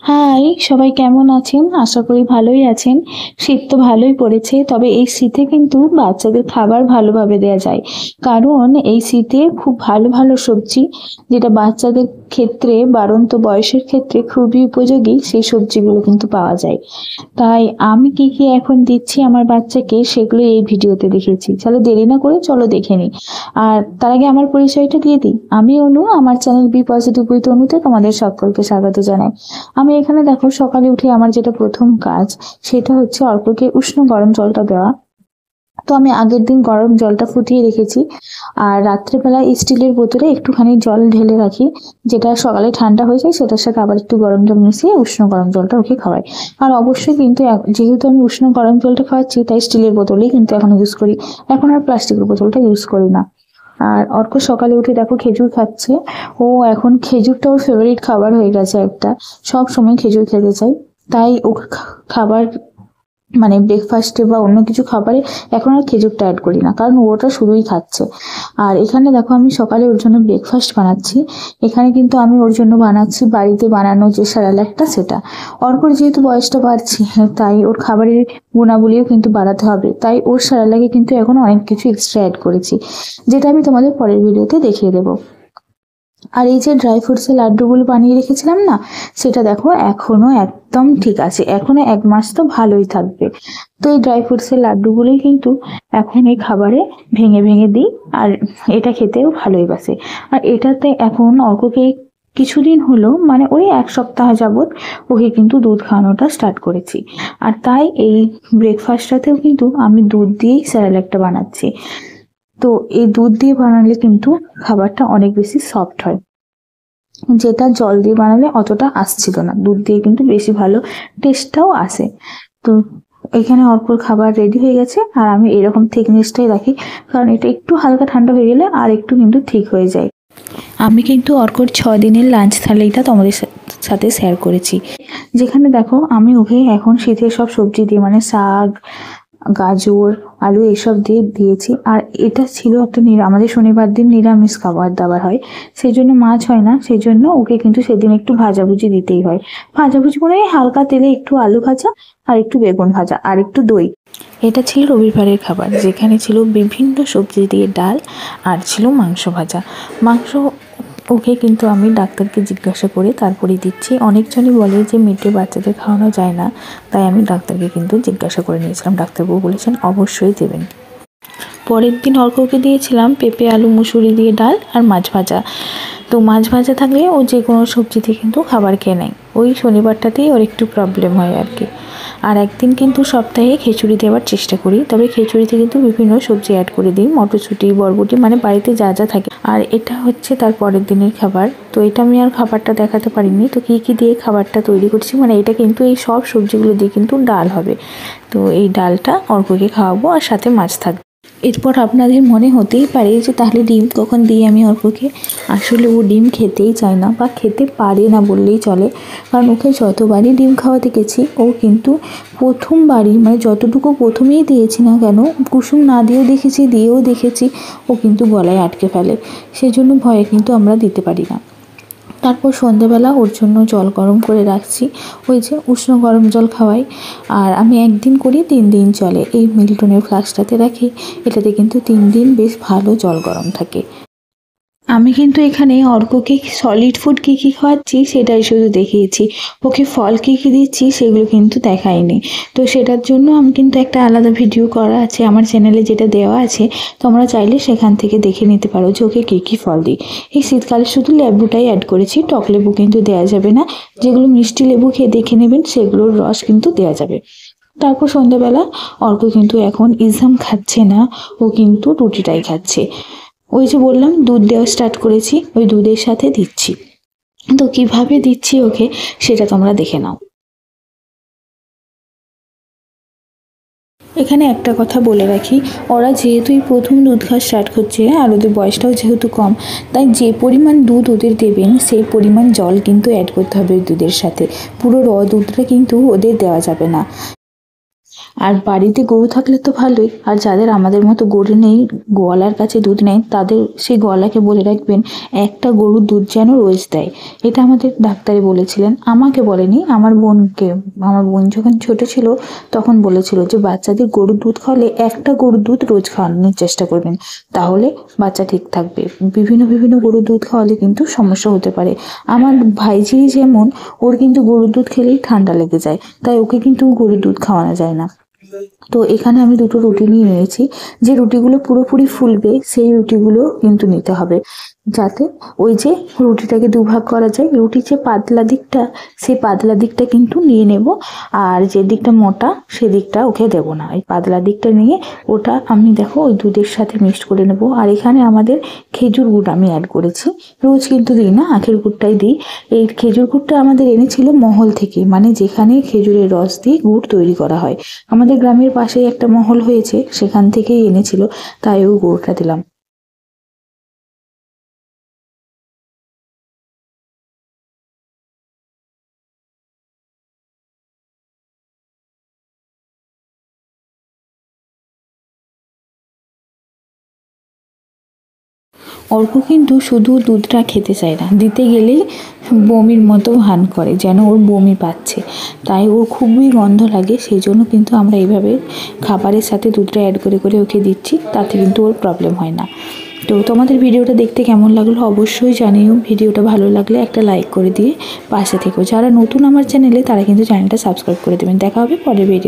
High, সবাই কেমন আছেন? আশা করি ভালোই আছেন। শীত তো ভালোই পড়েছে। তবে এই শীতে কিন্তু বাচ্চাদের খাবার ভালোভাবে দেয়া যায়। কারণ এই শীতে খুব ভালো, ভালো সবজি যেটা বাচ্চাদের ক্ষেত্রে বাড়ন্ত বয়সের ক্ষেত্রে খুবই উপযোগী সেই সবজিগুলো কিন্তু পাওয়া যায়। তাই আমি কি, কি এখন দিচ্ছি আমার বাচ্চাকে সেগুলো এই ভিডিওতে দেখিয়েছি। চলো দেরি না করে চলো দেখে নিই। আর তার আগে আমার পরিচয়টা দিয়ে দিই। আমি অনু, আমার চ্যানেল বি পজিটিভ উইথ অনুতে তোমাদের সকলকে স্বাগত জানাই। আমি এখানে দেখো সকালে উঠে আমার যেটা প্রথম কাজ সেটা হচ্ছে অর্ককে উষ্ণ গরম জলটা দেওয়া। তো আমি আগের দিন গরম জলটা ফুটিয়ে রেখেছি আর রাত্রেবেলা স্টিলের বোতলে একটুখানি জল ঢেলে রাখি, যেটা সকালে ঠান্ডা হয়ে যায় সেটার সাথে আবার একটু গরম জল মিশিয়ে উষ্ণ গরম জলটা ওকে খাওয়াই। আর অবশ্যই কিন্তু যেহেতু আমি উষ্ণ গরম জলটা খাওয়াচ্ছি তাই স্টিলের বোতলেই কিন্তু এখন ইউজ করি। এখন আর প্লাস্টিকের বোতলটা ইউজ করি না। আর অর্ক সকালে উঠে দেখো খেজুর খাচ্ছে। ও এখন খেজুরটা ওর ফেভারিট খাবার হয়ে গেছে একটা। সব সময় খেজুর খেতে চাই। তাই ও খাবার মানে ব্রেকফাস্টে বা অন্য কিছু খাবারে এখন আর খেজুরটা অ্যাড করি না, কারণ ওটা শুধুই খাচ্ছে। আর এখানে দেখো আমি সকালে ওর জন্য ব্রেকফাস্ট বানাচ্ছি। এখানে কিন্তু আমি ওর জন্য বানাচ্ছি বাড়িতে বানানো যে স্যারেলাকটা, সেটা। অর্কর যেহেতু বয়সটা বাড়ছে তাই ওর খাবারের গুণাবলীও কিন্তু বাড়াতে হবে, তাই ওর স্যারেলাকে কিন্তু এখন অনেক কিছু এক্সট্রা অ্যাড করেছি, যেটা আমি তোমাদের পরের ভিডিওতে দেখিয়ে দেবো। আর এই যে ড্রাই ফ্রুটস এর লাড্ডুগুলো বানিয়ে রেখেছিলাম না, সেটা দেখো এখনো একদম ঠিক আছে, এখনো 1 মাস তো ভালোই থাকবে। তো এই ড্রাই ফ্রুটস এর লাড্ডুগুলোই কিন্তু এখন এই খাবারে ভেঙে ভেঙে দিই। আর এটা খেতেও ভালোই বাসে। আর এটাতে এখন অর্ককে কিছুদিন হলো, মানে ওই 1 সপ্তাহ যাবত ওকে কিন্তু দুধ খাওয়ানোটা স্টার্ট করেছি। আর তাই এই ব্রেকফাস্টটাতেও কিন্তু আমি দুধ দিয়েই স্যারেলাকটা বানাচ্ছি। তো এই দুধ দিয়ে বানালে কিন্তু খাবারটা অনেক বেশি সফট হয়, যেটা জল দিয়ে বানালে অতটা আসছিল না। দুধ দিয়ে কিন্তু বেশি ভালো টেস্টটাও আসে। তো এখানে অর্কর খাবার রেডি হয়ে গেছে আর আমি এরকম থিকনেসটাই রাখি, কারণ এটা একটু হালকা ঠান্ডা হয়ে গেলে আর একটু কিন্তু ঠিক হয়ে যায়। আমি কিন্তু অর্কর 6 দিনের লাঞ্চ থালিটা তোমাদের সাথে শেয়ার করেছি, যেখানে দেখো আমি ওকে এখন শীতের সব সবজি দিয়ে মানে শাক, গাজর, আলু এসব দিয়ে দিয়েছি। আর এটা ছিল একটা আমাদের শনিবার দিন নিরামিষ খাবার দাবার হয়, সেই জন্য মাছ হয় না, সেই জন্য ওকে কিন্তু সেদিন একটু ভাজাভুজি দিতেই হয়। ভাজাভুজি মানে হালকা তেলে একটু আলু ভাজা আর একটু বেগুন ভাজা আর একটু দই। এটা ছিল রবিবারের খাবার, যেখানে ছিল বিভিন্ন সবজি দিয়ে ডাল আর ছিল মাংস ভাজা। মাংস ওকে কিন্তু আমি ডাক্তারকে জিজ্ঞাসা করে তারপরেই দিচ্ছি। অনেকজনই বলে যে মিটে বাচ্চাদের খাওয়ানো যায় না, তাই আমি ডাক্তারকে কিন্তু জিজ্ঞাসা করে নিয়েছিলাম। ডাক্তারবাবু বলেছেন অবশ্যই দেবেন। পরের দিন অর্ককে দিয়েছিলাম পেঁপে আলু মুসুরি দিয়ে ডাল আর মাছ ভাজা। তো মাছ ভাজা থাকলে ও যে কোনো সবজিতে কিন্তু খাবার খেয়ে নেয়। ওই শনিবারটাতেই ওর একটু প্রবলেম হয় আর কি। আর একদিন কিন্তু সপ্তাহে খিচুড়ি দেওয়ার চেষ্টা করি, তবে খিচুড়িতে কিন্তু বিভিন্ন সবজি অ্যাড করে দিই, মটরশুঁটি, বরবটি, মানে বাড়িতে যা যা থাকে। আর এটা হচ্ছে তার পরের দিনের খাবার। তো এটা আমি আর খাবারটা দেখাতে পারিনি। তো কী কী দিয়ে খাবারটা তৈরি করছি, মানে এটা কিন্তু এই সব সবজিগুলো দিয়ে কিন্তু ডাল হবে। তো এই ডালটা অর্ককে খাওয়াবো আর সাথে মাছ থাকবে। এরপর আপনাদের মনে হতেই পারে যে তাহলে ডিম কখন দিই আমি অর্ককে। আসলে ও ডিম খেতেই চায় না বা খেতে পারে না বললেই চলে, কারণ ওকে যতবারই ডিম খাওয়াতে গেছি ও কিন্তু প্রথমবারই, মানে যতটুকু প্রথমেই দিয়েছি না কেন, কুসুম না দিয়েও দেখেছি, দিয়েও দেখেছি, ও কিন্তু গলায় আটকে ফেলে। সেজন্য ভয়ে কিন্তু আমরা দিতে পারি না। তারপর সন্ধেবেলা ওর জন্য জল গরম করে রাখছি, ওই যে উষ্ণ গরম জল খাওয়াই। আর আমি একদিন করি 3 দিন চলে, এই মিল্টনের ফ্লাস্কটাতে রাখি। এটাতে কিন্তু 3 দিন বেশ ভালো জল গরম থাকে। আমি কিন্তু এখানে অর্ককে সলিড ফুড কি কি খাওয়াচ্ছি সেটাই শুধু দেখিয়েছি, ওকে ফল কি কি দিচ্ছি সেগুলো কিন্তু দেখাইনি। তো সেটার জন্য আমি কিন্তু একটা আলাদা ভিডিও করা আছে আমার চ্যানেলে, যেটা দেওয়া আছে, তোমরা চাইলে সেখান থেকে দেখে নিতে পারো যে ওকে কী কী ফল দিই। এই শীতকালে শুধু লেবুটাই অ্যাড করেছি, টক লেবু কিন্তু দেওয়া যাবে না। যেগুলো মিষ্টি লেবু খেয়ে দেখে নেবেন সেগুলোর রস কিন্তু দেওয়া যাবে। তারপর সন্ধ্যাবেলা অর্ক কিন্তু এখন ইজাম খাচ্ছে না, ও কিন্তু রুটিটাই খাচ্ছে। ওই যে বললাম দুধ দেওয়া স্টার্ট করেছি, ওই দুধের সাথে দিচ্ছি। তো কিভাবে দিচ্ছি ওকে সেটা তোমরা দেখে নাও। এখানে একটা কথা বলে রাখি, ওরা যেহেতুই প্রথম দুধ খাওয়া স্টার্ট করছে আর ওদের বয়সটাও যেহেতু কম, তাই যে পরিমাণ দুধ ওদের দেবেন সেই পরিমাণ জল কিন্তু অ্যাড করতে হবে দুধের সাথে। পুরো দুধটা কিন্তু ওদের দেওয়া যাবে না। আর বাড়িতে গরু থাকলে তো ভালোই, আর যাদের আমাদের মতো গরু নেই, গোয়ালার কাছে দুধ নেই, তাদের সেই গোয়ালাকে বলে রাখবেন একটা গরুর দুধ যেন রোজ দেয়। এটা আমাদের ডাক্তারে বলেছিলেন, আমাকে বলেনি, আমার বোনকে। আমার বোন যখন ছোট ছিল তখন বলেছিল যে বাচ্চাদের গরুর দুধ খাওয়ালে একটা গরুর দুধ রোজ খাওয়ানোর চেষ্টা করবেন, তাহলে বাচ্চা ঠিক থাকবে। বিভিন্ন বিভিন্ন গরুর দুধ খাওয়ালে কিন্তু সমস্যা হতে পারে। আমার ভাইঝি যেমন, ওর কিন্তু গরুর দুধ খেলেই ঠান্ডা লেগে যায়, তাই ওকে কিন্তু গরুর দুধ খাওয়ানো যায় না। তো এখানে আমি দুটো রুটি নিয়ে নিয়েছি। যে রুটিগুলো পুরোপুরি ফুলবে সেই রুটিগুলো কিন্তু নিতে হবে, যাতে ওই যে রুটিটাকে দুভাগ করা যায়। রুটির যে পাতলা দিকটা, সেই পাতলা দিকটা কিন্তু নিয়ে নেব, আর যে দিকটা মোটা সেদিকটা ওকে দেবো না। এই পাতলা দিকটা নিয়ে ওটা আমি দেখো ওই দুধের সাথে মিক্সড করে নেব। আর এখানে আমাদের খেজুর গুড় আমি অ্যাড করেছি। রোজ কিন্তু দিই না, আখের গুড়টাই দিই। এই খেজুর গুড়টা আমাদের এনেছিল মহল থেকে, মানে যেখানে খেজুরের রস দিয়ে গুড় তৈরি করা হয়। আমাদের গ্রামের পাশেই একটা মহল হয়েছে, সেখান থেকেই এনেছিল, তাই ওই গুড়টা দিলাম। অর্ক কিন্তু শুধু দুধটা খেতে চায় না, দিতে গেলেই বমির মতো ভান করে, যেন ওর বমি পাচ্ছে। তাই ওর খুবই গন্ধ লাগে, সেই জন্য কিন্তু আমরা এইভাবে খাবারের সাথে দুধটা অ্যাড করে করে ওকে দিচ্ছি, তাতে কিন্তু ওর প্রবলেম হয় না। তো তোমাদের ভিডিওটা দেখতে কেমন লাগলো অবশ্যই জানিও। ভিডিওটা ভালো লাগলে একটা লাইক করে দিয়ে পাশে থেকো। যারা নতুন আমার চ্যানেলে, তারা কিন্তু চ্যানেলটা সাবস্ক্রাইব করে দেবেন। দেখা হবে পরের ভিডিও।